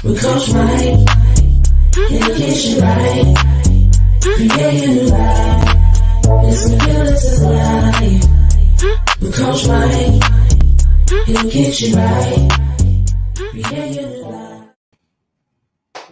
with Coach Mike. Education right. Creating new life. Listen to Realtors life. With Coach Mike. Education right. Creating new life.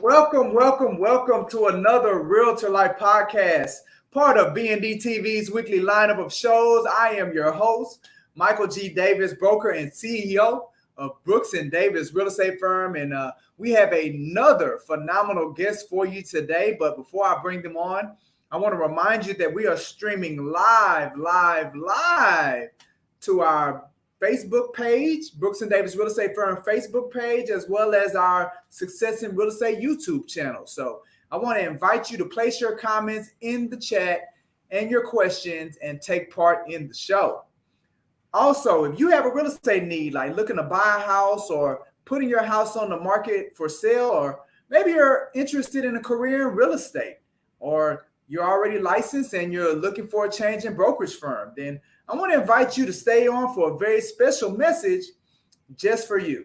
Welcome to another Realtor Life podcast, part of B&D TV's weekly lineup of shows. I am your host, Michael G. Davis, broker and CEO of Brooks & Davis Real Estate Firm. And we have another phenomenal guest for you today. But before I bring them on, I want to remind you that we are streaming live to our Facebook page, Brooks & Davis Real Estate Firm Facebook page, as well as our Success in Real Estate YouTube channel. So I want to invite you to place your comments in the chat and your questions and take part in the show. Also, if you have a real estate need, like looking to buy a house or putting your house on the market for sale, or maybe you're interested in a career in real estate, or you're already licensed and you're looking for a change in brokerage firm, then I want to invite you to stay on for a very special message just for you.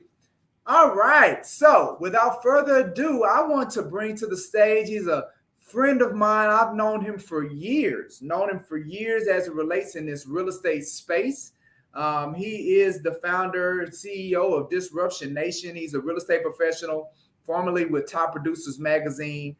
All right. So without further ado, I want to bring to the stage, he's a friend of mine. I've known him for years as it relates in this real estate space. He is the founder and CEO of Disruption Nation. He's a real estate professional, formerly with Top Producers Magazine.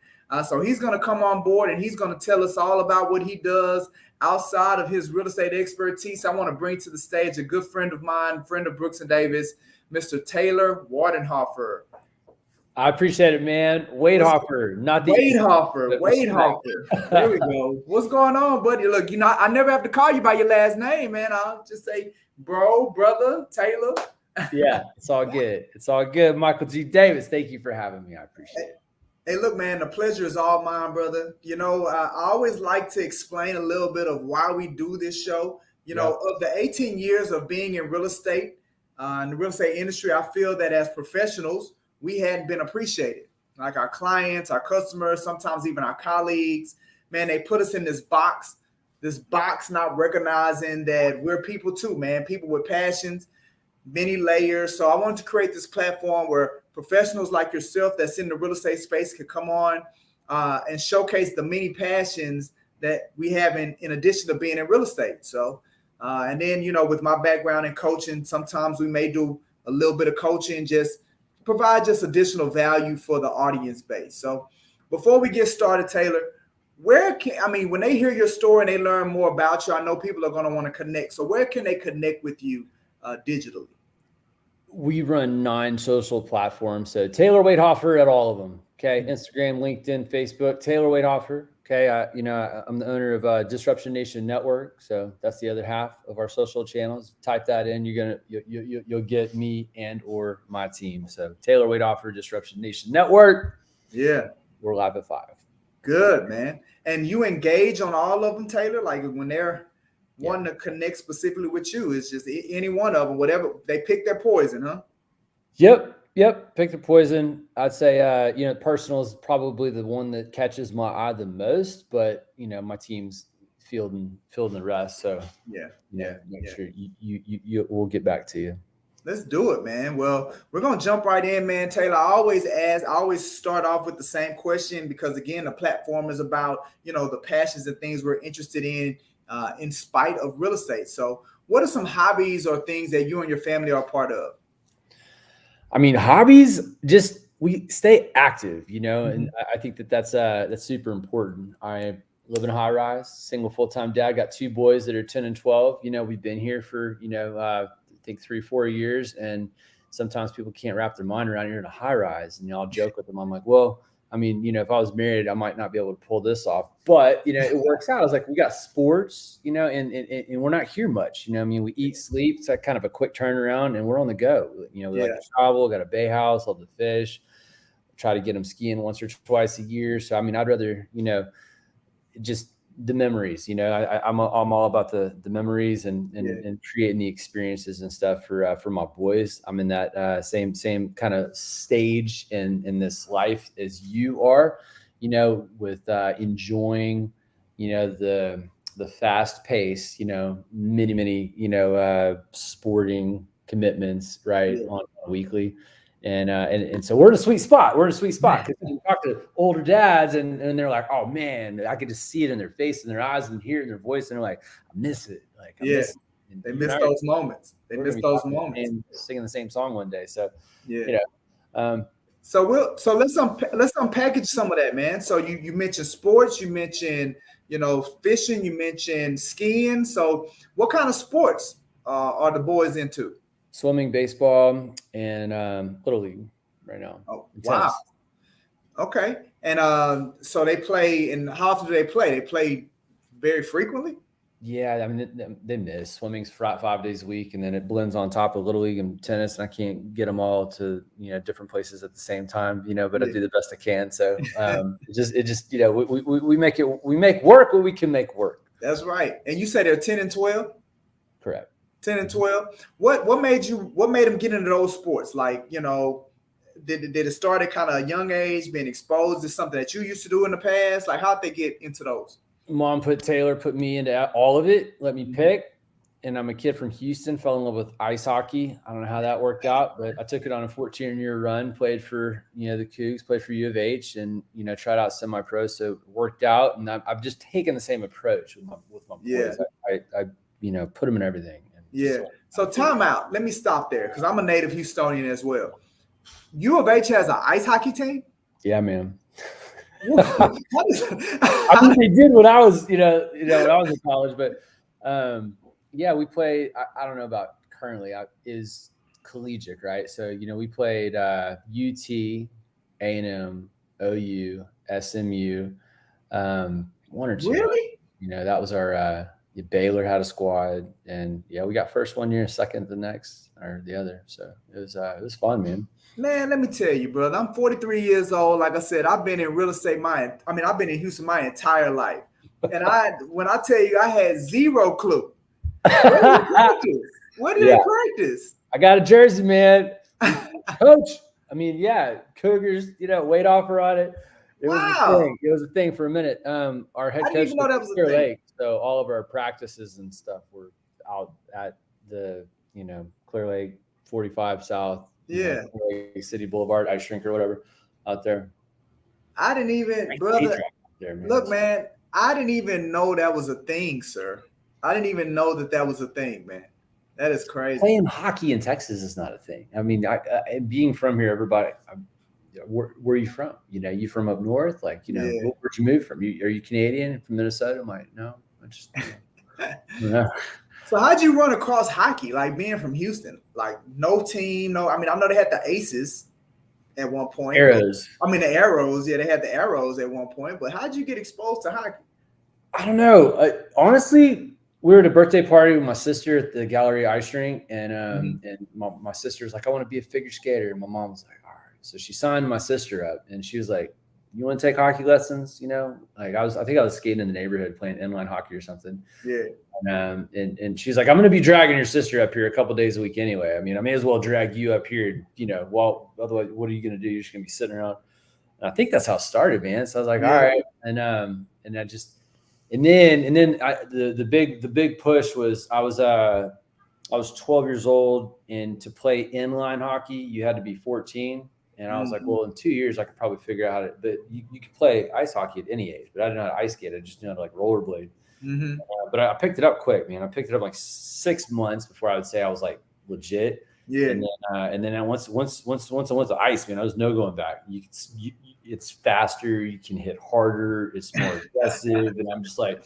So he's going to come on board and he's going to tell us all about what he does outside of his real estate expertise. I want to bring to the stage a good friend of mine, friend of Brooks & Davis, Mr. Taylor Waidhofer. I appreciate it, man. Waidhofer, not the Waidhofer. There we go. What's going on, buddy? Look, I never have to call you by your last name, man. I'll just say, brother, Taylor. Yeah, it's all good. It's all good. Michael G. Davis, thank you for having me. I appreciate it. Hey, look, man, the pleasure is all mine, brother. I always like to explain a little bit of why we do this show. Of the 18 years of being in real estate, in the real estate industry, I feel that as professionals, we hadn't been appreciated. Like our clients, our customers, sometimes even our colleagues, man, they put us in this box, not recognizing that we're people too, man, people with passions, many layers. So I wanted to create this platform where professionals like yourself that's in the real estate space could come on and showcase the many passions that we have in addition to being in real estate. So, and then, with my background in coaching, sometimes we may do a little bit of coaching, just provide just additional value for the audience base. So before we get started, Taylor, when they hear your story and they learn more about you, I know people are going to want to connect. So where can they connect with you digitally? We run 9 social platforms. So Taylor Waidhofer at all of them. Okay. Instagram, LinkedIn, Facebook, Taylor Waidhofer. Okay. I'm the owner of Disruption Nation Network. So that's the other half of our social channels. Type that in. You'll get me and or my team. So Taylor Waidhofer, Disruption Nation Network. Yeah. We're live at 5. Good, man. And you engage on all of them, Taylor? Like when they're wanting to connect specifically with you, it's just any one of them, whatever, they pick their poison, huh? Yep. Pick the poison. I'd say, personal is probably the one that catches my eye the most, but my team's fielding the rest. So make sure you we'll get back to you. Let's do it, man. Well, we're going to jump right in, man. Taylor, I always start off with the same question because again, the platform is about, the passions and things we're interested in spite of real estate. So what are some hobbies or things that you and your family are a part of? I mean, hobbies, just we stay active, and I think that's super important. I live in a high rise, single full-time dad, got 2 boys that are 10 and 12. We've been here for, I think 3-4 years. And sometimes people can't wrap their mind around you're in a high rise. And I'll joke with them. I'm like, well, if I was married, I might not be able to pull this off, but it works out. I was like, we got sports, and we're not here much, we eat, sleep. It's like kind of a quick turnaround and we're on the go. We like to travel, got a bay house, love to fish, try to get them skiing once or twice a year. So, I'd rather, just the memories, I'm all about the memories and creating the experiences and stuff for my boys. I'm in that same kind of stage in this life as you are, with enjoying, the fast pace, many sporting commitments, right, on a weekly. And so we're in a sweet spot. We're in a sweet spot because you talk to older dads and they're like, oh man, I could just see it in their face and their eyes and hear it in their voice. And they're like, I miss it. Like, I miss it. And they miss those moments. They miss those moments. Singing the same song one day. So, yeah. So let's unpackage some of that, man. So you mentioned sports, you mentioned, fishing, you mentioned skiing. So what kind of sports are the boys into? Swimming, baseball, and Little League right now. Oh, wow. Okay. And so they play, and how often do they play? They play very frequently? Yeah, I mean, they miss. Swimming's 5 days a week, and then it blends on top of Little League and tennis, and I can't get them all to, different places at the same time, but I do the best I can. So it just we make work what we can make work. That's right. And you said they're 10 and 12? Correct. 10 and 12. What made them get into those sports? Like, did it start at kind of a young age, being exposed to something that you used to do in the past? Like, how'd they get into those? Mom put me into all of it, let me pick. And I'm a kid from Houston, fell in love with ice hockey. I don't know how that worked out, but I took it on a 14-year run, played for, the Cougs, played for U of H, and, tried out semi-pro. So it worked out. And I've just taken the same approach with my boys. I put them in everything. So time out. Let me stop there because I'm a native Houstonian as well. U of H has an ice hockey team? Yeah, man. I think they did when I was, when I was in college, but we played. I don't know about currently. Is collegiate, right? So we played UT, A&M, OU, SMU, one or two. Really? That was our. Baylor had a squad, and we got first one year, second the next, or the other. So it was fun, man. Man, let me tell you, brother. I'm 43 years old. Like I said, I've been in real estate I've been in Houston my entire life. And when I tell you, I had zero clue. Where did they practice? I got a jersey, man. Coach. I mean, Cougars, Waidhofer on it. It was a thing. It was a thing for a minute. Our head coach was Clear Lake, so all of our practices and stuff were out at the, Clear Lake 45 South. City Boulevard, Ice Rink or whatever out there. I didn't even, brother. Look, man, I didn't even know that was a thing, sir. I didn't even know that was a thing, man. That is crazy. Playing hockey in Texas is not a thing. I mean, being from here, everybody, where are you from? You from up north? Like, where'd you move from? Are you Canadian from Minnesota? I'm like, no, I just, So how'd you run across hockey? Like being from Houston, like no team, I know they had the Aces at one point. Arrows. The Arrows. Yeah, they had the Arrows at one point. But how'd you get exposed to hockey? I don't know. Honestly, we were at a birthday party with my sister at the Gallery Ice Rink, and my sister was like, I want to be a figure skater. And my mom was like, all right. So she signed my sister up, and she was like, you want to take hockey lessons? Like I think I was skating in the neighborhood playing inline hockey or something. Yeah. And she's like, I'm going to be dragging your sister up here a couple days a week anyway. I mean, I may as well drag you up here, well, otherwise, what are you going to do? You're just going to be sitting around. And I think that's how it started, man. So I was like, all right. And I just, and then the big push was I was 12 years old, and to play inline hockey, you had to be 14. And I was like, well, in 2 years, I could probably figure out how to, but you could play ice hockey at any age, but I didn't know how to ice skate. I just knew how to like rollerblade. But I picked it up quick, man. I picked it up like 6 months before I would say I was like legit. Yeah. And then once I went to ice, man, I was no going back. It's faster. You can hit harder. It's more aggressive. And I'm just like,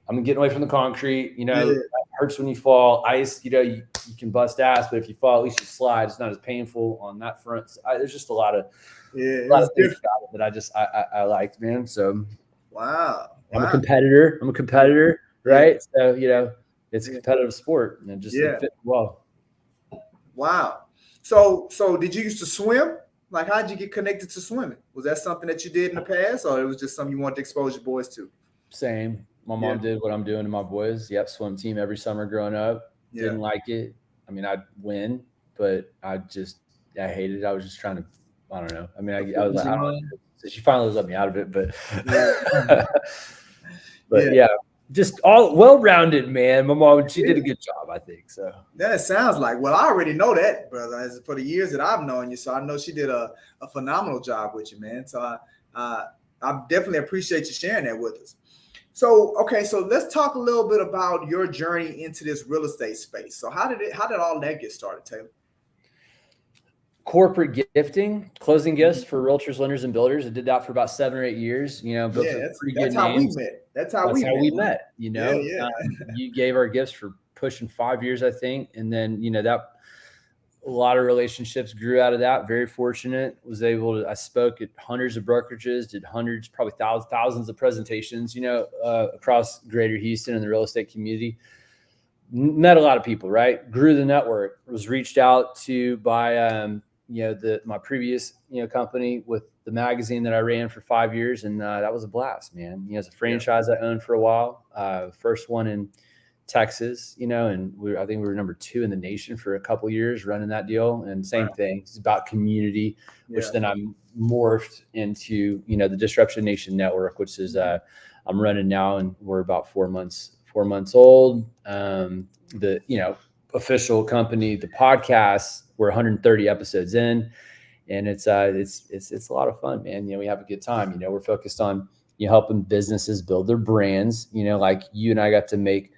I'm getting away from the concrete. It hurts when you fall. Ice, you can bust ass, but if you fall, at least you slide. It's not as painful on that front. So there's just a lot of things about it that I liked, man. So wow. I'm a competitor, right? Yeah. So it's a competitive sport, and it just it fit well. Wow. So did you used to swim? Like, how did you get connected to swimming? Was that something that you did in the past, or it was just something you wanted to expose your boys to? Same. My mom did what I'm doing to my boys. Yep, swim team every summer growing up. Yeah. Didn't like it. I mean, I'd win, but I hated it. I was just trying to, I don't know. I mean, I was like, I don't know. So she finally let me out of it, but but yeah. just all well-rounded, man. My mom, she did a good job, I think. So That sounds like, well, I already know that, brother, as for the years that I've known you. So I know she did a phenomenal job with you, man. So I definitely appreciate you sharing that with us. So, okay, so let's talk a little bit about your journey into this real estate space. So how did all that get started, Taylor? corporate gifting, closing gifts for realtors, lenders, and builders. I did that for about 7 or 8 years. Built Yeah, some pretty that's good how we names. met. That's how That's we how met. we met. Yeah, yeah. You gave our gifts for pushing 5 years, I think, and then that a lot of relationships grew out of that. Very fortunate. Was able to. I spoke at hundreds of brokerages, did hundreds, probably thousands of presentations. Across Greater Houston and the real estate community. Met a lot of people. Right, grew the network. Was reached out to by my previous company with the magazine that I ran for 5 years, and that was a blast, man. It's a franchise I owned for a while. First one in Texas, and I think we were number 2 in the nation for a couple of years running that deal. And same thing, it's about community, which then I'm morphed into, the Disruption Nation Network, which is I'm running now, and we're about 4 months old. The official company, the podcast, we're 130 episodes in, and it's a lot of fun, man. We have a good time. We're focused on helping businesses build their brands. Like you and I got to make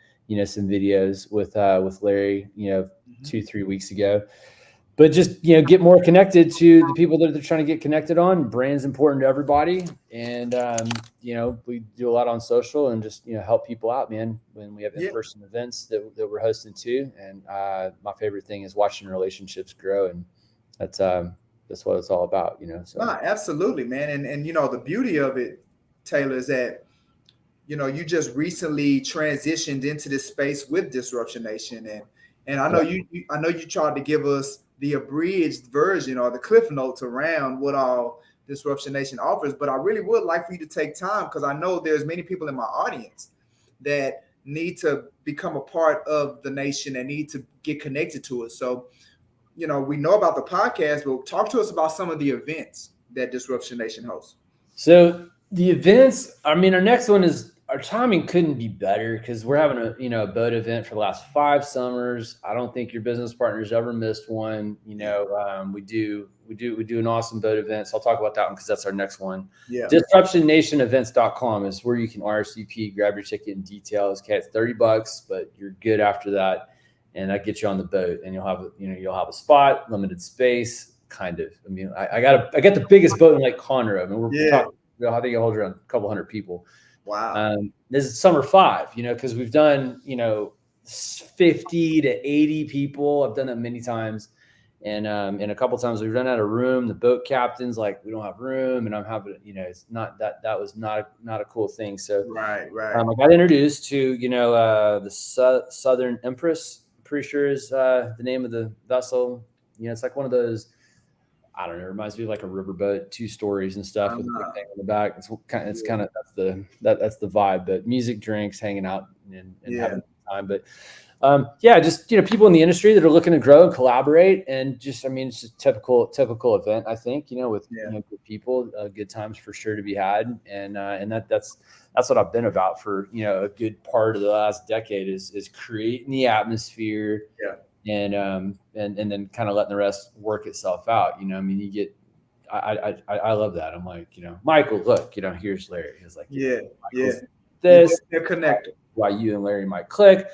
some videos with Larry 2-3 weeks ago, but just get more connected to the people that they're trying to get connected on. Brand's important to everybody, and we do a lot on social and just help people out, man, when we have in-person events that we're hosting too. And my favorite thing is watching relationships grow, and that's what it's all about. So No, absolutely, man. And the beauty of it, Taylor, is that you just recently transitioned into this space with Disruption Nation, and I know I know you tried to give us the abridged version or the cliff notes around what all Disruption Nation offers, but I really would like for you to take time, because I know there's many people in my audience that need to become a part of the nation and need to get connected to it. So, we know about the podcast, but talk to us about some of the events that Disruption Nation hosts. So the events, our next one is, our timing couldn't be better, because we're having a boat event for the last 5 summers. I don't think your business partner's ever missed one. We do an awesome boat event. So I'll talk about that one because that's our next one. Yeah. DisruptionNationEvents.com is where you can RSVP, grab your ticket and details. Okay, it's $30, but you're good after that. And that gets you on the boat, and you'll have a spot, limited space, kind of. I got the biggest boat in Lake Conroe. We're talking, I think it holds around a couple hundred people. Wow. This is summer 5, because we've done, 50 to 80 people. I've done that many times. And a couple of times we've run out of room. The boat captain's like, we don't have room. And I'm having, it's not that was not a cool thing. So right. I got introduced to, the Southern Empress, I'm pretty sure is the name of the vessel. It's like one of those, I don't know, it reminds me of like a riverboat, 2 stories and stuff with a big thing on the back. It's kind of that's the vibe. But music, drinks, hanging out, and having a good time. But just people in the industry that are looking to grow and collaborate, and just it's just typical event, I think. With good people, good times for sure to be had, and that's what I've been about for a good part of the last decade is creating the atmosphere. Yeah. And then kind of letting the rest work itself out. You get, I love that. I'm like, Michael, look, here's Larry. He's like, this they're connected. Why you and Larry might click,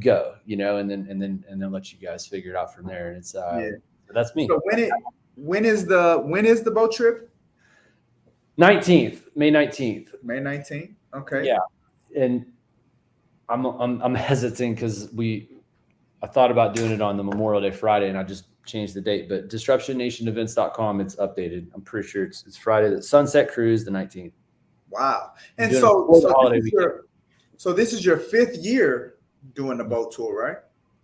go, and then let you guys figure it out from there. And it's that's me. So when is the boat trip? 19th, May 19th. May 19th. Okay. Yeah, and I'm hesitant because I thought about doing it on the Memorial Day Friday, and I just changed the date. But DisruptionNationEvents.com, it's updated. I'm pretty sure it's Friday. The Sunset Cruise, the 19th. Wow. And so this is your 5th year doing the boat tour, right?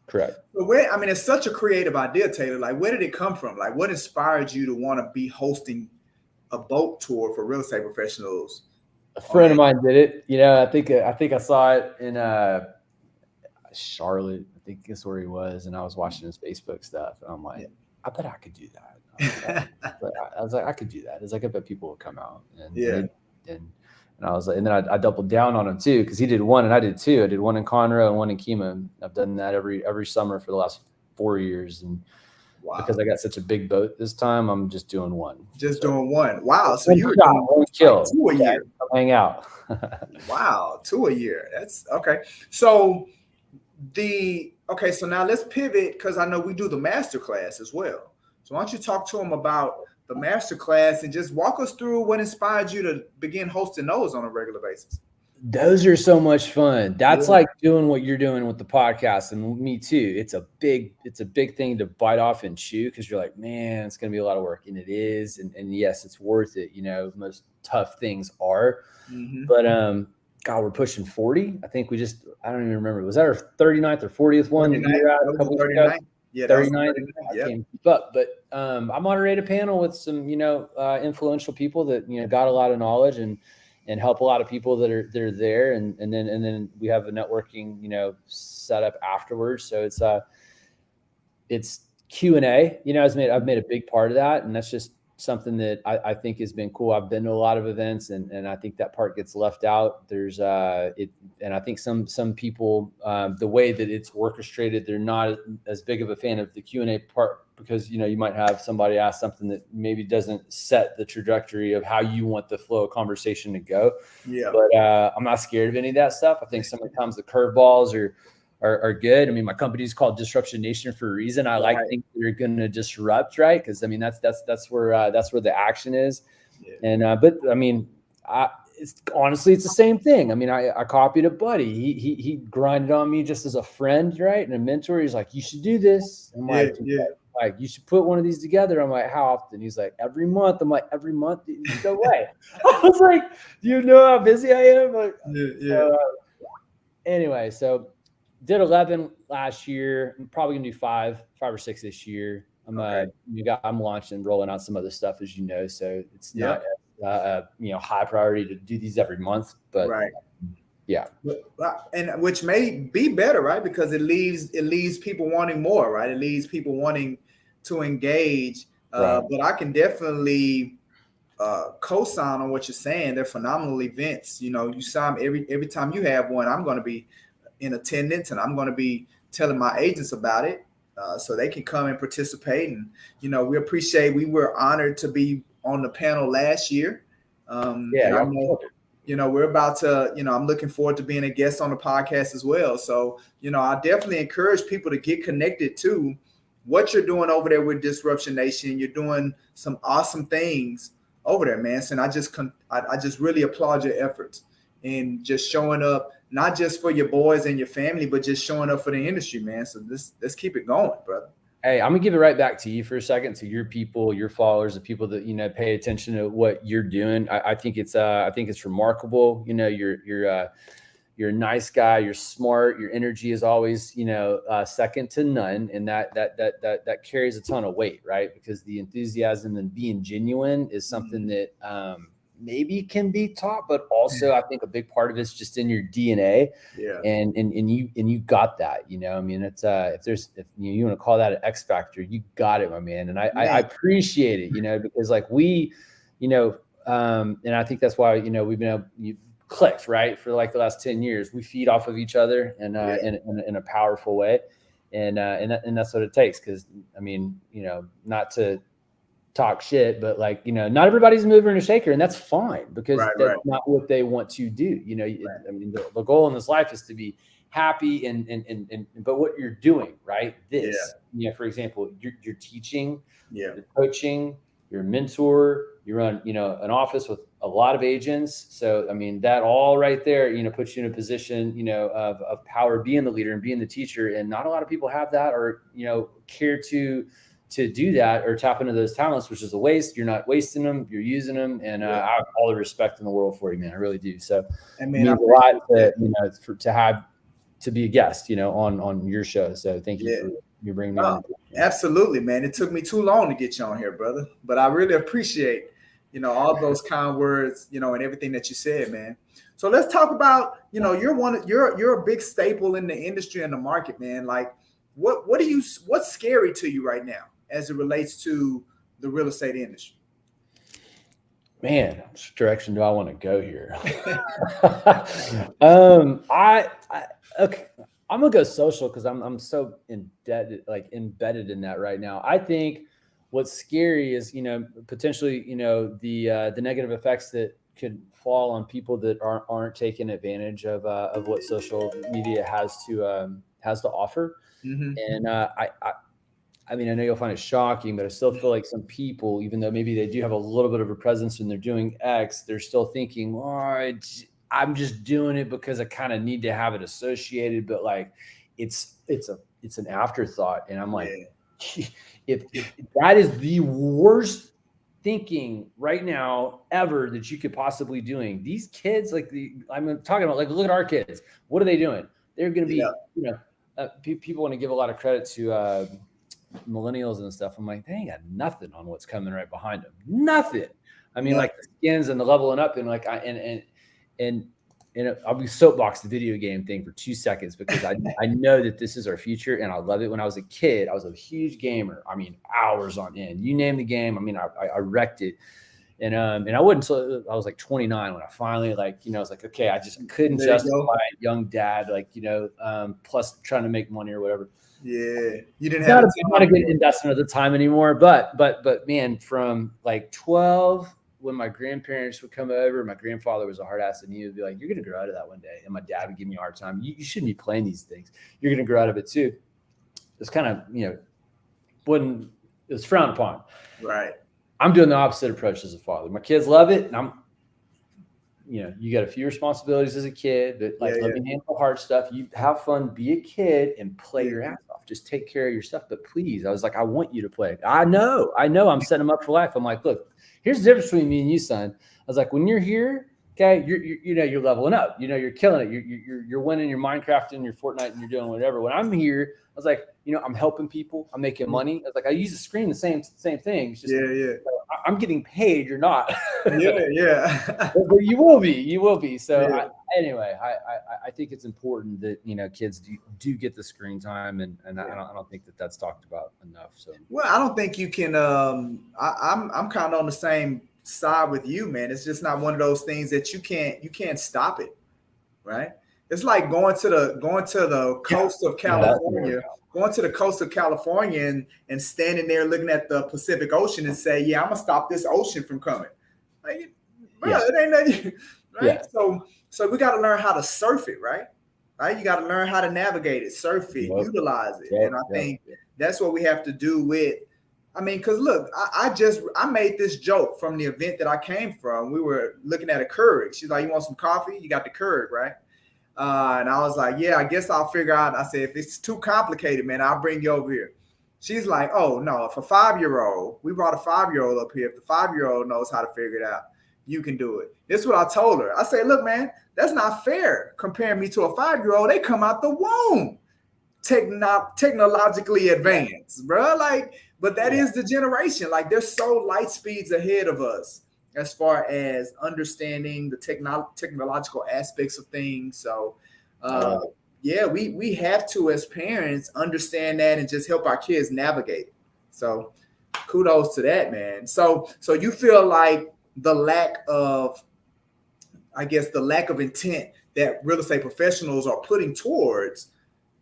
Correct. So it's such a creative idea, Taylor. Like, where did it come from? Like, what inspired you to want to be hosting a boat tour for real estate professionals? A friend of mine did it. I think I saw it in Charlotte. I think that's where he was, and I was watching his Facebook stuff, and I'm like, I bet I could do that. I was like, I could do that. It's like, I bet people will come out, and And I was like, and then I doubled down on him too, because he did one and I did two. I did one in Conroe and one in Kima. I've done that every summer for the last 4 years. And because I got such a big boat this time, I'm just doing one. Just doing one. Wow. So one you were shot, doing one kill. like 2 a year. Come hang out. Wow, 2 a year. That's okay. So so now let's pivot, because I know we do the master class as well. So why don't you talk to them about the master class and just walk us through what inspired you to begin hosting those on a regular basis? Those are so much fun. That's like doing what you're doing with the podcast, and me too. It's a big thing to bite off and chew, because you're like, man, it's going to be a lot of work, and it is. And yes, it's worth it. You know, most tough things are, but God, we're pushing 40. I think I don't even remember. Was that our 39th or 40th one? 39th, a couple weeks 39th. ago? Yeah, 39. I can't keep up, but I moderate a panel with some, influential people that, got a lot of knowledge and help a lot of people that are there. And then we have a networking, set up afterwards. So it's Q&A, I've made a big part of that. And that's just something that I think has been cool. I've been to a lot of events, and I think that part gets left out. There's and I think some people, the way that it's orchestrated, they're not as big of a fan of the Q&A part, because you might have somebody ask something that maybe doesn't set the trajectory of how you want the flow of conversation to go. Yeah. But I'm not scared of any of that stuff. I think sometimes the curveballs are good. I mean, my company is called Disruption Nation for a reason. I like things that are going to disrupt, right? Because I mean, that's where the action is. Yeah. And but I mean, honestly, it's the same thing. I mean, I copied a buddy. He grinded on me just as a friend, right, and a mentor. He's like, you should do this. I'm like, you should put one of these together. I'm like, how often? He's like, every month. I'm like, every month? No way. I was like, do you know how busy I am? Like, anyway, so did 11 last year. I'm probably gonna do five or six this year. I'm launching and rolling out some other stuff, as you know. So it's not high priority to do these every month, but yeah. And which may be better, right? Because it leaves people wanting more, right? It leaves people wanting to engage. But I can definitely co-sign on what you're saying. They're phenomenal events. You sign every time you have one, I'm going to be in attendance, and I'm going to be telling my agents about it, so they can come and participate. And we were honored to be on the panel last year. We're about to, I'm looking forward to being a guest on the podcast as well. So, I definitely encourage people to get connected to what you're doing over there with Disruption Nation. You're doing some awesome things over there, man. So, and I just really applaud your efforts and just showing up, not just for your boys and your family, but just showing up for the industry, man. So let's keep it going, brother. Hey, I'm gonna give it right back to you for a second, to your people, your followers, the people that pay attention to what you're doing. I think it's remarkable. You're a nice guy. You're smart. Your energy is always second to none, and that carries a ton of weight, right? Because the enthusiasm and being genuine is something that maybe can be taught, but also I think a big part of it's just in your DNA. Yeah. And you got that, I mean, it's if you want to call that an X factor, you got it, my man. And I appreciate it, because like we, and I think that's why, we've been clicked, right? For like the last 10 years, we feed off of each other and in a powerful way. And that's what it takes. Cause I mean, not to talk shit, but like, not everybody's a mover and a shaker, and that's fine, because that's not what they want to do. I mean, the goal in this life is to be happy and but what you're doing, right? For example, you're teaching, you're coaching, you're a mentor, you run, an office with a lot of agents. So, I mean, that all right there, puts you in a position, of power, being the leader and being the teacher. And not a lot of people have that, or, care to do that or tap into those talents, which is a waste. You're not wasting them, you're using them. And I have all the respect in the world for you, man. I really do. So it means a lot to be a guest, on your show. So thank you for you bringing me on. Absolutely, man. It took me too long to get you on here, brother, but I really appreciate, all those kind words, and everything that you said, man. So let's talk about, you're a big staple in the industry and the market, man. Like what's scary to you right now as it relates to the real estate industry? Man, which direction do I want to go here? I okay. I'm gonna go social because I'm so embedded in that right now. I think what's scary is potentially the negative effects that could fall on people that aren't taking advantage of what social media has to offer. Mm-hmm. And I mean, I know you'll find it shocking, but I still feel like some people, even though maybe they do have a little bit of a presence and they're doing X, they're still thinking, "Oh, I'm just doing it because I kind of need to have it associated." But like, it's an afterthought, and I'm like, Yeah. if that is the worst thinking right now ever that you could possibly doing, these kids, I'm talking about, like, look at our kids. What are they doing? They're going to Yeah. be, people want to give a lot of credit to millennials and stuff. I'm like, they ain't got nothing on what's coming right behind them. Nothing. I mean, like the skins and the leveling up, and like I'll be soapbox the video game thing for 2 seconds because I know that this is our future and I love it. When I was a kid, I was a huge gamer. I mean, hours on end. You name the game. I mean, I wrecked it. And I wouldn't until I was like 29 when I finally I was like, okay, I just couldn't justify young dad, plus trying to make money or whatever. Yeah, you didn't have not a good investment at the time anymore. But man, from like 12, when my grandparents would come over, my grandfather was a hard ass, and he would be like, "You're gonna grow out of that one day." And my dad would give me a hard time. You shouldn't be playing these things. You're gonna grow out of it too. It's kind of it was frowned upon. Right. I'm doing the opposite approach as a father. My kids love it, and I'm you got a few responsibilities as a kid, but let me handle the hard stuff. You have fun, be a kid, and play your ass off. Just take care of your stuff. But please, I was like, I want you to play. I know I'm setting them up for life. I'm like, look, here's the difference between me and you, son. I was like, when you're here, okay, you're leveling up. You're killing it. You're winning your Minecraft and your Fortnite and you're doing whatever. When I'm here, I was like, I'm helping people. I'm making money. I was like, I use the screen, the same thing. It's just, I'm getting paid. You're not. Yeah. But you will be. So anyway, I think it's important that kids do get the screen time, and I don't think that that's talked about enough. So I don't think you can. I'm kind of on the same side with you, man. It's just not one of those things that you can't stop it, right? It's like going to the coast of California. Going to the coast of California and standing there looking at the Pacific Ocean and say, "Yeah, I'm gonna stop this ocean from coming." Like, bro, it ain't nothing, right? Yeah. So we got to learn how to surf it, right? You got to learn how to navigate it, surf it, utilize it, and I think that's what we have to do with. I mean, because look, I made this joke from the event that I came from. We were looking at a Keurig. She's like, "You want some coffee? You got the Keurig, right?" And I was like, "Yeah, I guess I'll figure out." I said, "If it's too complicated, man, I'll bring you over here." She's like, "Oh no, if a 5-year-old, we brought a 5-year-old up here. If the 5-year-old knows how to figure it out, you can do it." This is what I told her. I said, "Look, man, that's not fair. Comparing me to a 5-year-old, they come out the womb technologically advanced, bro. But that is the generation. Like, they're so light speeds ahead of us as far as understanding the technological aspects of things. So, we have to, as parents, understand that and just help our kids navigate. So, kudos to that, man. So you feel like the lack of intent that real estate professionals are putting towards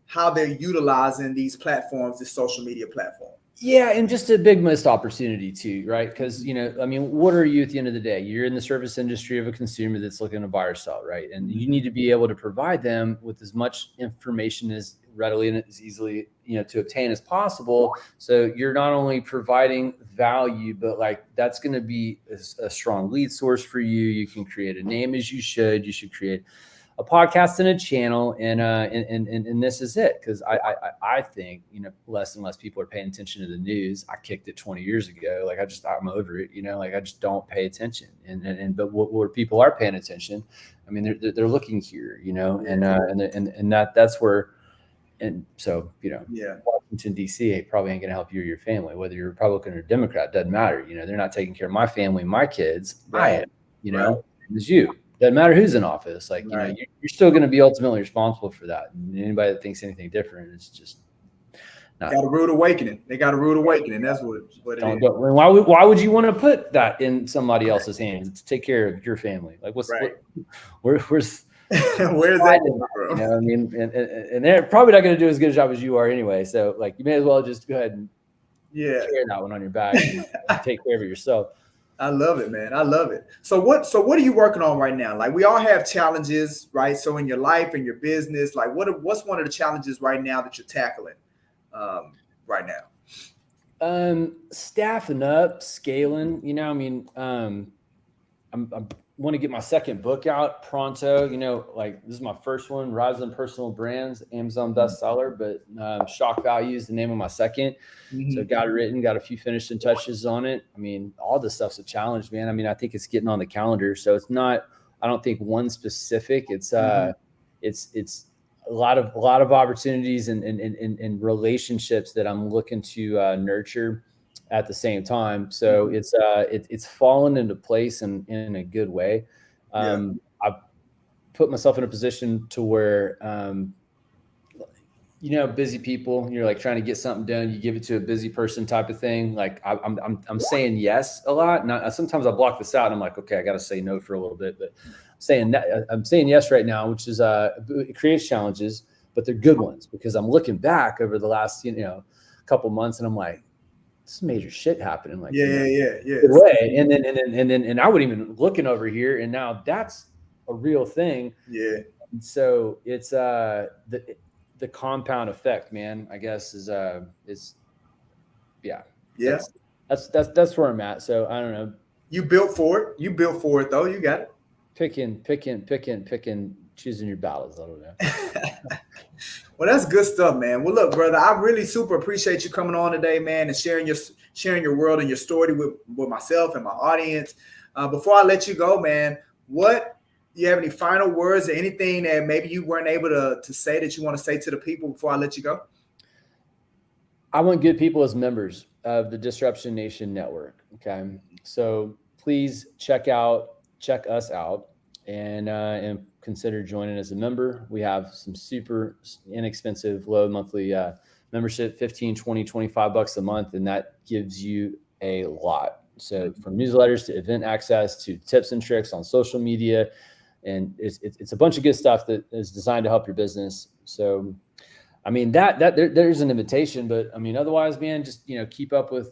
how they're utilizing these platforms, this social media platform. Yeah, and just a big missed opportunity too, right? Because I mean, what are you at the end of the day? You're in the service industry of a consumer that's looking to buy or sell, right? And you need to be able to provide them with as much information as readily and as easily, to obtain as possible. So you're not only providing value, but that's going to be a strong lead source for you. You can create a name as you should. You should create a podcast and a channel, and this is it. Because I think less and less people are paying attention to the news. I kicked it 20 years ago. I'm over it. I just don't pay attention. But where people are paying attention, I mean, they're looking here. And that's where. And so Washington D.C. probably ain't gonna help you or your family, whether you're Republican or Democrat. Doesn't matter. They're not taking care of my family, my kids. Right. I am. It's you. Doesn't matter who's in office. You're still going to be ultimately responsible for that. And anybody that thinks anything different is just No. Got a rude awakening. They got a rude awakening. That's what it is. Why would you want to put that in somebody else's hands to take care of your family? Like where's where's that, bro? You know, I mean, and they're probably not going to do as good a job as you are anyway. So like, you may as well just go ahead and carry that one on your back and take care of it yourself. I love it, man. I love it. So what are you working on right now? Like we all have challenges, right? So in your life and your business, like what's one of the challenges right now that you're tackling right now? Staffing up, scaling, you know, I mean, I want to get my second book out pronto, you know, like this is my first one, Rise in Personal Brands, Amazon bestseller, but Shock Value is the name of my second. So got it written, got a few finishing touches on it. I mean, all this stuff's a challenge, man. I mean, I think it's getting on the calendar. So it's not, I don't think one specific, it's a lot of opportunities and relationships that I'm looking to nurture at the same time. So it's fallen into place in a good way. I've put myself in a position to where, you know, busy people, you're like trying to get something done, you give it to a busy person type of thing. Like I'm saying yes a lot. Not sometimes I block this out and I'm like, okay, I got to say no for a little bit, but I'm saying yes right now, which is it creates challenges, but they're good ones because I'm looking back over the last, you know, couple months and I'm like, this major shit happening. Like, good way. And then I wasn't even looking over here, and now that's a real thing. Yeah. And so it's the compound effect, man, I guess is that's where I'm at. So I don't know. You built for it. You built for it though. You got it. Picking, choosing your battles. I don't know. Well, that's good stuff, man. Well, look, brother, I really super appreciate you coming on today, man, and sharing your world and your story with myself and my audience. Before I let you go, man, do you have any final words or anything that maybe you weren't able to say that you want to say to the people before I let you go? I want good people as members of the Disruption Nation Network. Okay. So please check us out and consider joining as a member. We have some super inexpensive, low monthly membership, 15, 20, 25 bucks a month. And that gives you a lot. So from newsletters to event access to tips and tricks on social media. And it's a bunch of good stuff that is designed to help your business. So, I mean, there's an invitation, but I mean, otherwise, man, just, you know, keep up with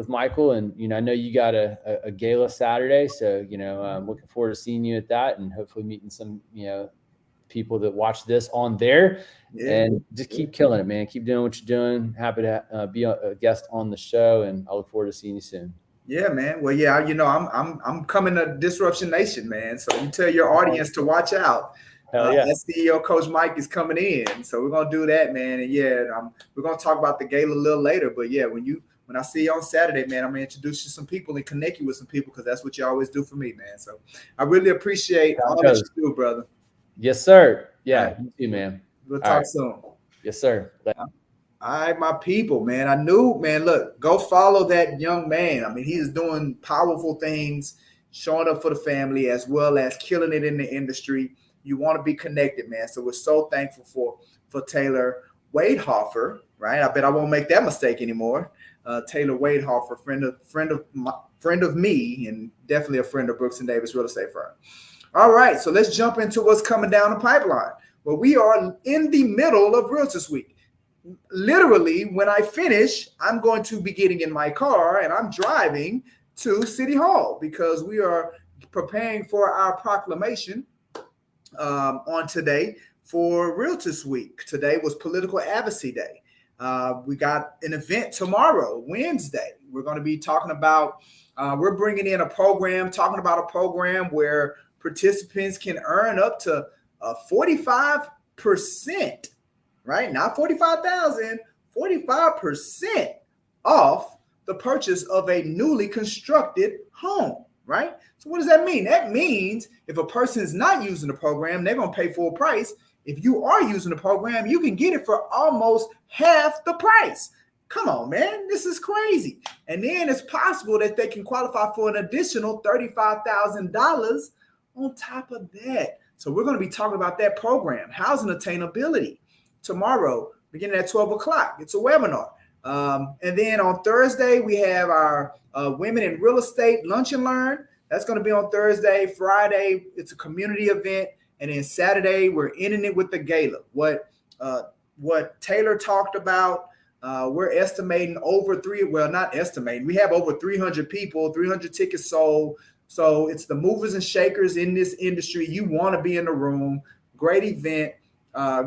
Michael. And, you know, I know you got a gala Saturday. So, you know, I'm looking forward to seeing you at that and hopefully meeting some, you know, people that watch this on there and just keep killing it, man. Keep doing what you're doing. Happy to be a guest on the show. And I look forward to seeing you soon. Yeah, man. Well, yeah, you know, I'm coming to Disruption Nation, man. So you tell your audience to watch out. CEO Coach Mike is coming in. So we're going to do that, man. And we're going to talk about the gala a little later. But yeah, when I see you on Saturday, man, I'm going to introduce you to some people and connect you with some people because that's what you always do for me, man. So I really appreciate all that you do, brother. Yes, sir. Yeah, you too, man. We'll talk soon. Yes, sir. All right, my people, man. I knew, man, look, go follow that young man. I mean, he is doing powerful things, showing up for the family as well as killing it in the industry. You want to be connected, man. So we're so thankful for Taylor Waidhofer, right? I bet I won't make that mistake anymore. Taylor Waidhofer, friend of me, and definitely a friend of Brooks and Davis Real Estate Firm. All right, so let's jump into what's coming down the pipeline. Well, we are in the middle of Realtors Week. Literally, when I finish, I'm going to be getting in my car and I'm driving to City Hall because we are preparing for our proclamation on today for Realtors Week. Today was Political Advocacy Day. We got an event tomorrow, Wednesday. We're going to be talking about, we're bringing in a program, talking about a program where participants can earn up to 45%. Right? Not 45,000, 45% off the purchase of a newly constructed home, right? So what does that mean? That means if a person is not using the program, they're going to pay full price. If you are using the program, you can get it for almost half the price. Come on, man. This is crazy. And then it's possible that they can qualify for an additional $35,000 on top of that. So we're going to be talking about that program, housing attainability. Tomorrow, beginning at 12 o'clock. It's a webinar. And then on Thursday, we have our Women in Real Estate Lunch and Learn. That's going to be on Thursday. Friday, it's a community event. And then Saturday, we're ending it with the gala. What Taylor talked about, we're estimating we have over 300 people, 300 tickets sold. So it's the movers and shakers in this industry. You want to be in the room. Great event,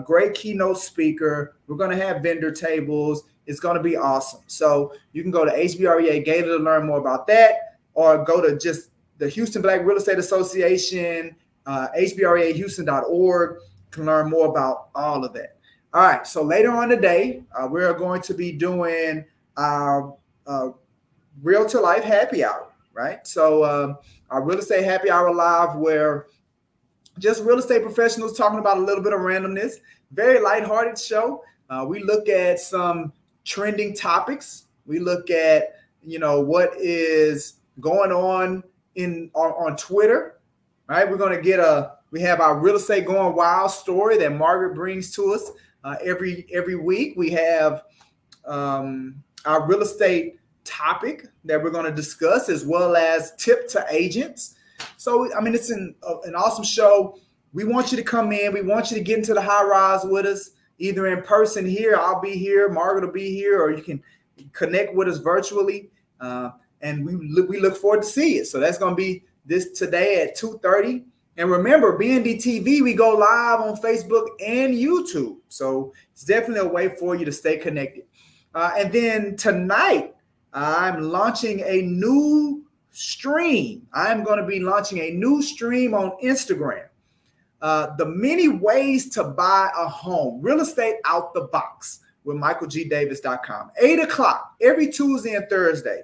great keynote speaker. We're going to have vendor tables. It's going to be awesome. So you can go to HBREA Gala to learn more about that, or go to just the Houston Black Real Estate Association, hbreahouston.org, to learn more about all of that. All right, so later on today, we're going to be doing our Realtor Life Happy Hour, right? So our Real Estate Happy Hour Live, where just real estate professionals talking about a little bit of randomness, very lighthearted show. We look at some trending topics. We look at, what is going on on Twitter, right? We're going to we have our Real Estate Going Wild story that Margaret brings to us every week. We have our real estate topic that we're going to discuss, as well as tip to agents. So, it's an awesome show. We want you to come in. We want you to get into the high rise with us, either in person here. I'll be here. Margaret will be here, or you can connect with us virtually. And we look forward to see it. So that's going to be this today at 2:30. And remember, BND TV, we go live on Facebook and YouTube. So it's definitely a way for you to stay connected. And then tonight, I'm launching a new stream. I'm going to be launching a new stream on Instagram. The many ways to buy a home, real estate out the box, with michaelgdavis.com. 8 o'clock every Tuesday and Thursday.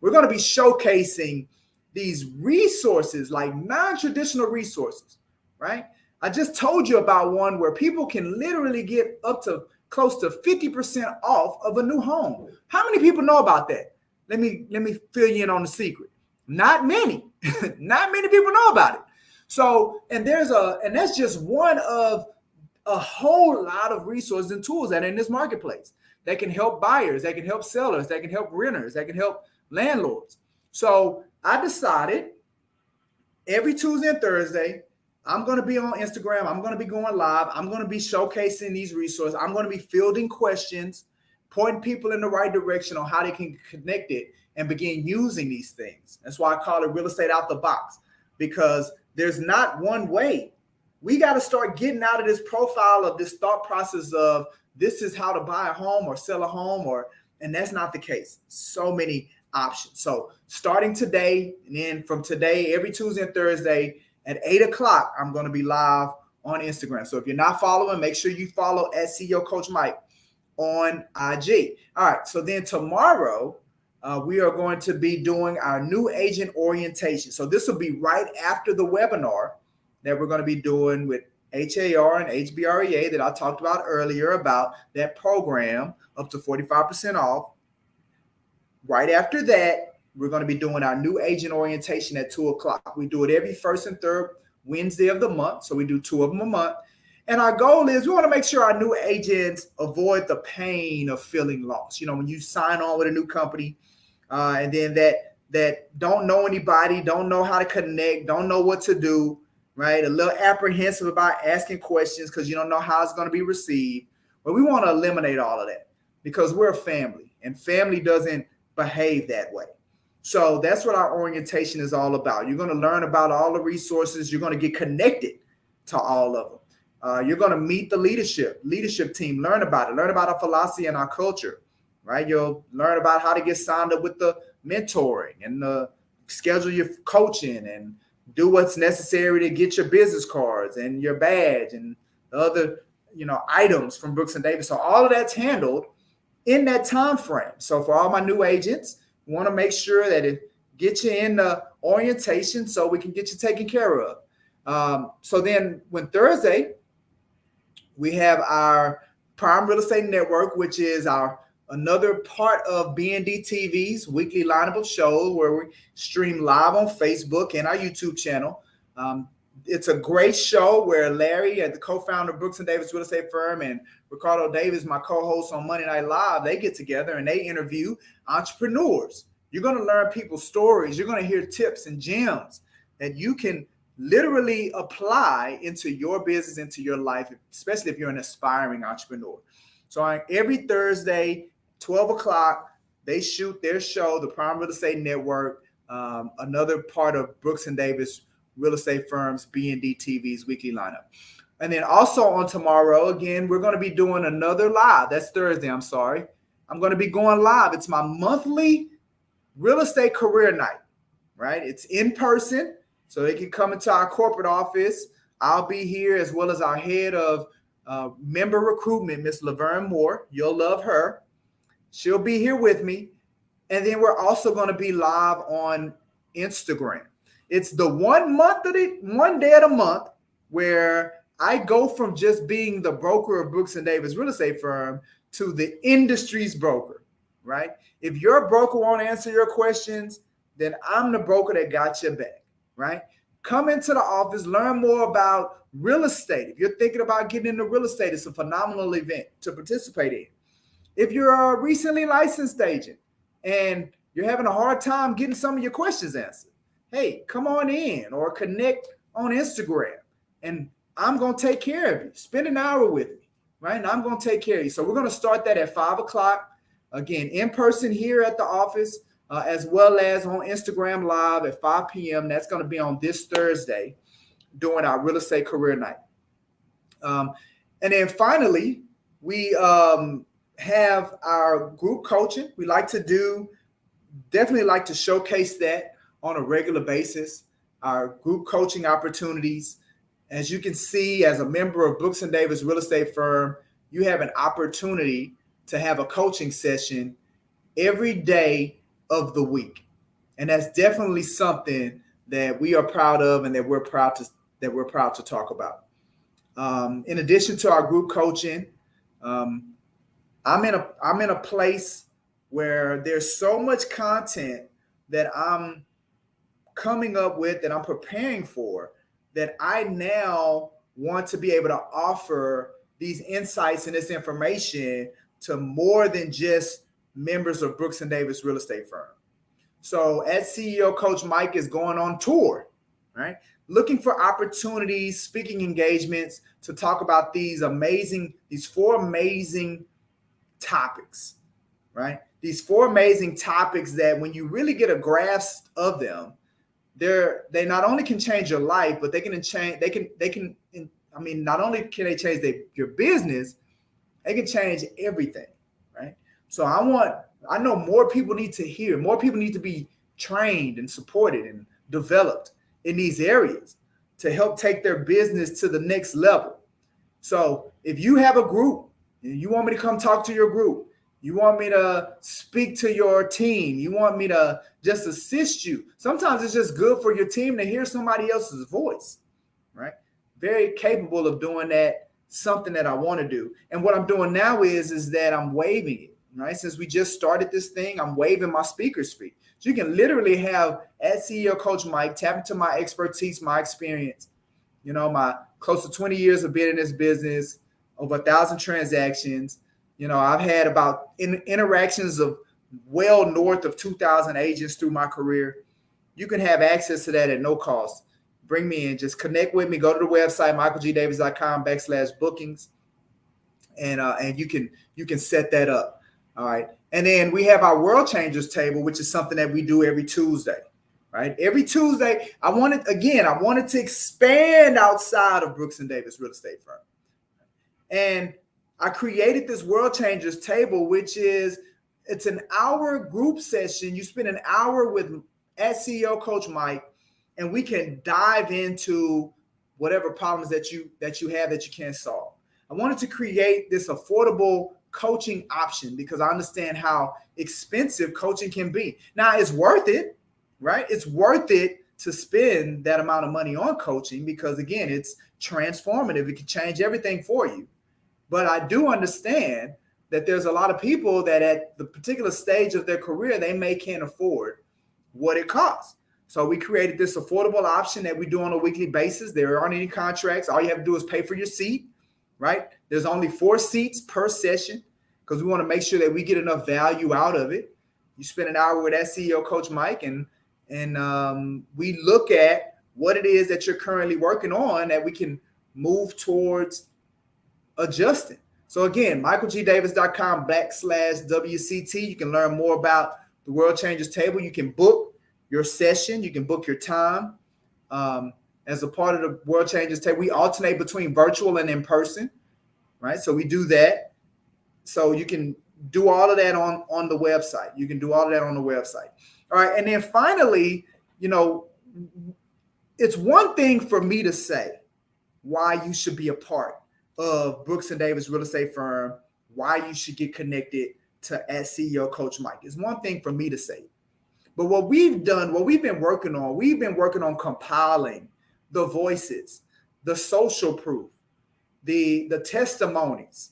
We're going to be showcasing these resources, like non-traditional resources, right? I just told you about one where people can literally get up to close to 50% off of a new home. How many people know about that? Let me fill you in on the secret. Not many. Not many people know about it. So, and that's just one of a whole lot of resources and tools that are in this marketplace that can help buyers, that can help sellers, that can help renters, that can help landlords. So I decided every Tuesday and Thursday, I'm going to be on Instagram. I'm going to be going live. I'm going to be showcasing these resources. I'm going to be fielding questions, pointing people in the right direction on how they can connect it and begin using these things. That's why I call it real estate out the box, because there's not one way. We got to start getting out of this profile of this thought process of this is how to buy a home or sell a home, and that's not the case. So many options. So starting today, and then from today, every Tuesday and Thursday at 8 o'clock, I'm going to be live on Instagram. So if you're not following, make sure you follow at CEO Coach Mike on IG. All right. So then tomorrow, we are going to be doing our new agent orientation. So this will be right after the webinar that we're going to be doing with HAR and HBREA that I talked about earlier, about that program up to 45% off. Right after that, we're going to be doing our new agent orientation at 2 o'clock. We do it every first and third Wednesday of the month. So we do 2 of them a month. And our goal is we want to make sure our new agents avoid the pain of feeling lost. When you sign on with a new company and then that don't know anybody, don't know how to connect, don't know what to do, right? A little apprehensive about asking questions because you don't know how it's going to be received. But we want to eliminate all of that because we're a family, and family doesn't behave that way. So that's what our orientation is all about. You're going to learn about all the resources. You're going to get connected to all of them. You're going to meet the leadership team, learn about our philosophy and our culture, right? You'll learn about how to get signed up with the mentoring and schedule your coaching and do what's necessary to get your business cards and your badge and the other, items from Brooks and Davis. So all of that's handled in that time frame. So for all my new agents, we want to make sure that it gets you in the orientation so we can get you taken care of. So then when Thursday, we have our Prime Real Estate Network, which is another part of BND TV's weekly lineup of shows where we stream live on Facebook and our YouTube channel. It's a great show where Larry, the co-founder of Brooks and Davis Real Estate Firm, and Ricardo Davis, my co-host on Monday Night Live, they get together and they interview entrepreneurs. You're going to learn people's stories. You're going to hear tips and gems that you can literally apply into your business, into your life, especially if you're an aspiring entrepreneur. So every Thursday, 12 o'clock, they shoot their show, the Prime Real Estate Network, another part of Brooks and Davis Real Estate Firm's B&D TV's weekly lineup. And then also on tomorrow, again, we're going to be doing another live. That's Thursday, I'm sorry. I'm going to be going live. It's my monthly real estate career night, right? It's in person, so they can come into our corporate office. I'll be here as well as our head of member recruitment, Miss Laverne Moore. You'll love her. She'll be here with me. And then we're also going to be live on Instagram. It's the one day of the month where I go from just being the broker of Brooks and Davis Real Estate Firm to the industry's broker, right? If your broker won't answer your questions, then I'm the broker that got your back, right? Come into the office, learn more about real estate. If you're thinking about getting into real estate, it's a phenomenal event to participate in. If you're a recently licensed agent and you're having a hard time getting some of your questions answered, hey, come on in or connect on Instagram and I'm going to take care of you. Spend an hour with me, right? And I'm going to take care of you. So we're going to start that at 5 o'clock. Again, in person here at the office, as well as on Instagram Live at 5 p.m. That's going to be on this Thursday during our real estate career night. And then finally, we have our group coaching. We definitely like to showcase that on a regular basis, our group coaching opportunities. As you can see, as a member of Brooks and Davis Real Estate Firm, you have an opportunity to have a coaching session every day of the week. And that's definitely something that we are proud of and that we're proud to talk about. In addition to our group coaching, I'm in a place where there's so much content that I'm coming up with, that I'm preparing for, that I now want to be able to offer these insights and this information to more than just members of Brooks and Davis Real Estate Firm. So as CEO Coach Mike is going on tour, right, looking for opportunities, speaking engagements to talk about these four amazing topics, right? These four amazing topics that when you really get a grasp of them, they not only can change your life, but not only can they change your business, they can change everything, right? So I know more people need to hear, more people need to be trained and supported and developed in these areas to help take their business to the next level. So if you have a group and you want me to come talk to your group, you want me to speak to your team, you want me to just assist you, sometimes it's just good for your team to hear somebody else's voice, right? Very capable of doing that, something that I want to do. And what I'm doing now is that I'm waiving it, right? Since we just started this thing, I'm waiving my speaker's fee. So you can literally have, as CEO Coach Mike, tap into my expertise, my experience, my close to 20 years of being in this business, over 1,000 transactions. I've had about interactions of well north of 2,000 agents through my career. You can have access to that at no cost. Bring me in, just connect with me. Go to the website, michaelgdavis.com/bookings, and you can set that up. All right. And then we have our World Changers table, which is something that we do every Tuesday, right? Every Tuesday, I wanted to expand outside of Brooks and Davis Real Estate Firm. And I created this World Changers table, it's an hour group session. You spend an hour with CEO Coach Mike, and we can dive into whatever problems that you have that you can't solve. I wanted to create this affordable coaching option because I understand how expensive coaching can be. Now, it's worth it, right? It's worth it to spend that amount of money on coaching because, again, it's transformative. It can change everything for you. But I do understand that there's a lot of people that at the particular stage of their career, they can't afford what it costs. So we created this affordable option that we do on a weekly basis. There aren't any contracts. All you have to do is pay for your seat, right? There's only 4 seats per session because we want to make sure that we get enough value out of it. You spend an hour with that CEO Coach Mike, and we look at what it is that you're currently working on that we can move towards adjusting. So again, michaelgdavis.com/WCT. You can learn more about the World Changers Table. You can book your session. You can book your time as a part of the World Changers Table. We alternate between virtual and in person, right? So we do that. So you can do all of that on the website. You can do all of that on the website. All right. And then finally, it's one thing for me to say why you should be a part of Brooks and Davis Real Estate Firm, why you should get connected to at CEO Coach Mike. It's one thing for me to say. But what we've been working on compiling the voices, the social proof, the testimonies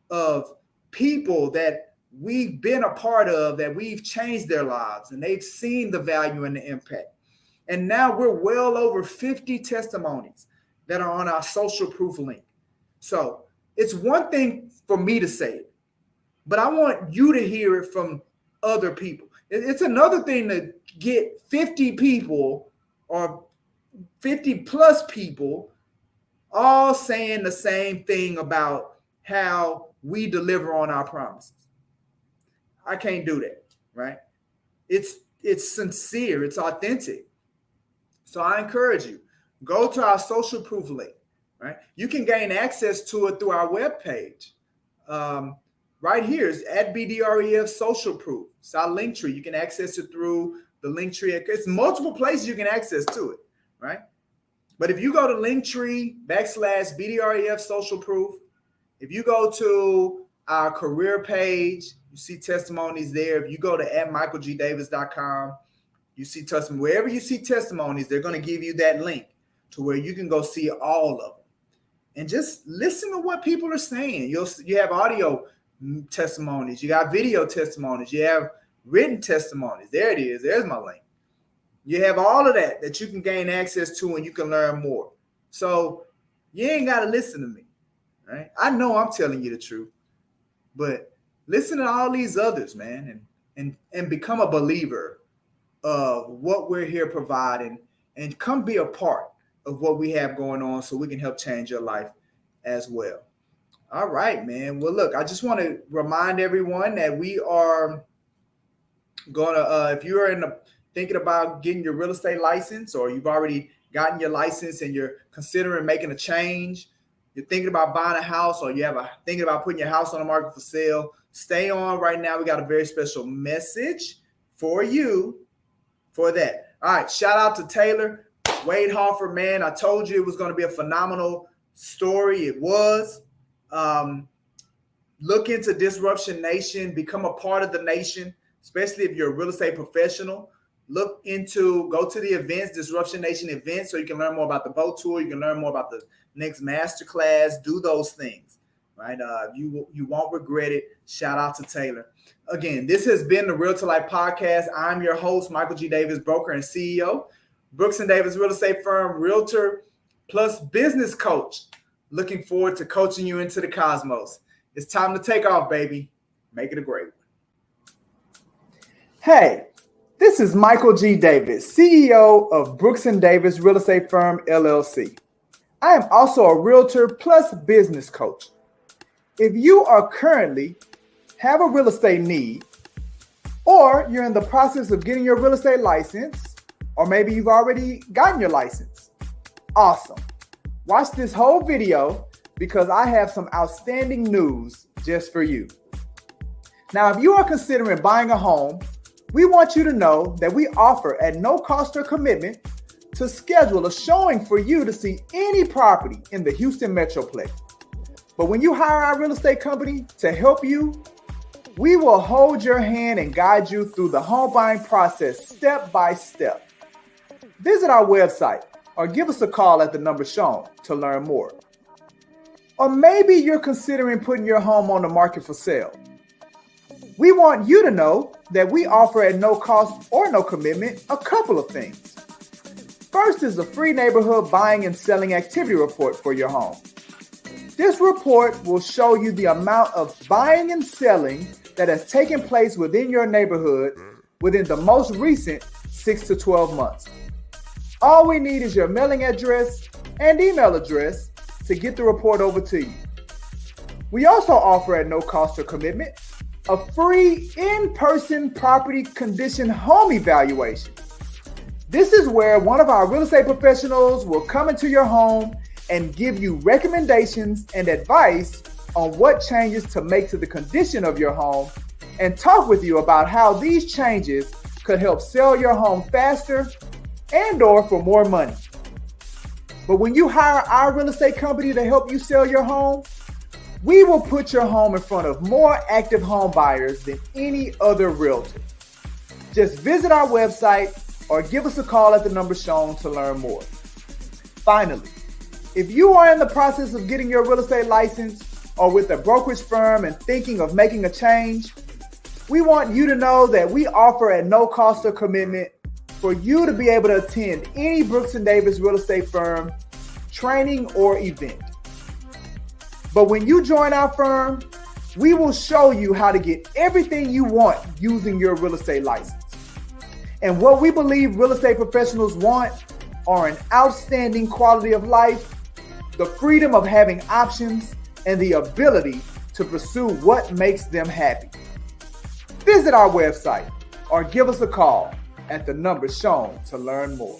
of people that we've been a part of, that we've changed their lives and they've seen the value and the impact. And now we're well over 50 testimonies that are on our social proof link. So it's one thing for me to say it, but I want you to hear it from other people. It's another thing to get 50 people or 50 plus people all saying the same thing about how we deliver on our promises. I can't do that, right? It's sincere, it's authentic. So I encourage you, go to our social proof link, right? You can gain access to it through our webpage. Right here is at BDREF Social Proof. It's our link tree. You can access it through the link tree. It's multiple places you can access to it, right? But if you go to Linktree/BDREF Social Proof, if you go to our career page, you see testimonies there. If you go to @michaelgdavis.com, you see testimonies. Wherever you see testimonies, they're going to give you that link to where you can go see all of them. And just listen to what people are saying. You have audio testimonies, you got video testimonies, you have written testimonies. There it is. There's my link. You have all of that you can gain access to, and you can learn more. So you ain't got to listen to me, right? I know I'm telling you the truth, but listen to all these others, man, and become a believer of what we're here providing, and come be a part of what we have going on so we can help change your life as well. All right, man. Well, look, I just want to remind everyone that we are going to, if you are thinking about getting your real estate license, or you've already gotten your license and you're considering making a change, you're thinking about buying a house, or you have thinking about putting your house on the market for sale, stay on right now. We got a very special message for you for that. All right. Shout out to Taylor Waidhofer, man. I told you it was going to be a phenomenal story. It was. Look into Disruption Nation, become a part of the nation, especially if you're a real estate professional. Go to the events, Disruption Nation events, so you can learn more about the boat tour. You can learn more about the next masterclass. Do those things, right? You won't regret it. Shout out to Taylor. Again, this has been the Real to Life podcast. I'm your host, Michael G. Davis, broker and CEO, Brooks and Davis Real Estate Firm, Realtor plus business coach. Looking forward to coaching you into the cosmos. It's time to take off, baby. Make it a great one. Hey, this is Michael G. Davis, CEO of Brooks and Davis Real Estate Firm, LLC. I am also a realtor plus business coach. If you are currently have a real estate need, or you're in the process of getting your real estate license, or maybe you've already gotten your license, awesome. Watch this whole video because I have some outstanding news just for you. Now, if you are considering buying a home, we want you to know that we offer at no cost or commitment to schedule a showing for you to see any property in the Houston Metroplex. But when you hire our real estate company to help you, we will hold your hand and guide you through the home buying process step by step. Visit our website or give us a call at the number shown to learn more. Or maybe you're considering putting your home on the market for sale. We want you to know that we offer at no cost or no commitment a couple of things. First is the free neighborhood buying and selling activity report for your home. This report will show you the amount of buying and selling that has taken place within your neighborhood within the most recent 6 to 12 months. All we need is your mailing address and email address to get the report over to you. We also offer at no cost or commitment a free in-person property condition home evaluation. This is where one of our real estate professionals will come into your home and give you recommendations and advice on what changes to make to the condition of your home and talk with you about how these changes could help sell your home faster and/or for more money. But when you hire our real estate company to help you sell your home, we will put your home in front of more active home buyers than any other realtor. Just visit our website or give us a call at the number shown to learn more. Finally, if you are in the process of getting your real estate license or with a brokerage firm and thinking of making a change, we want you to know that we offer at no cost or commitment for you to be able to attend any Brooks & Davis real estate firm training or event. But when you join our firm, we will show you how to get everything you want using your real estate license. And what we believe real estate professionals want are an outstanding quality of life, the freedom of having options, and the ability to pursue what makes them happy. Visit our website or give us a call at the number shown to learn more.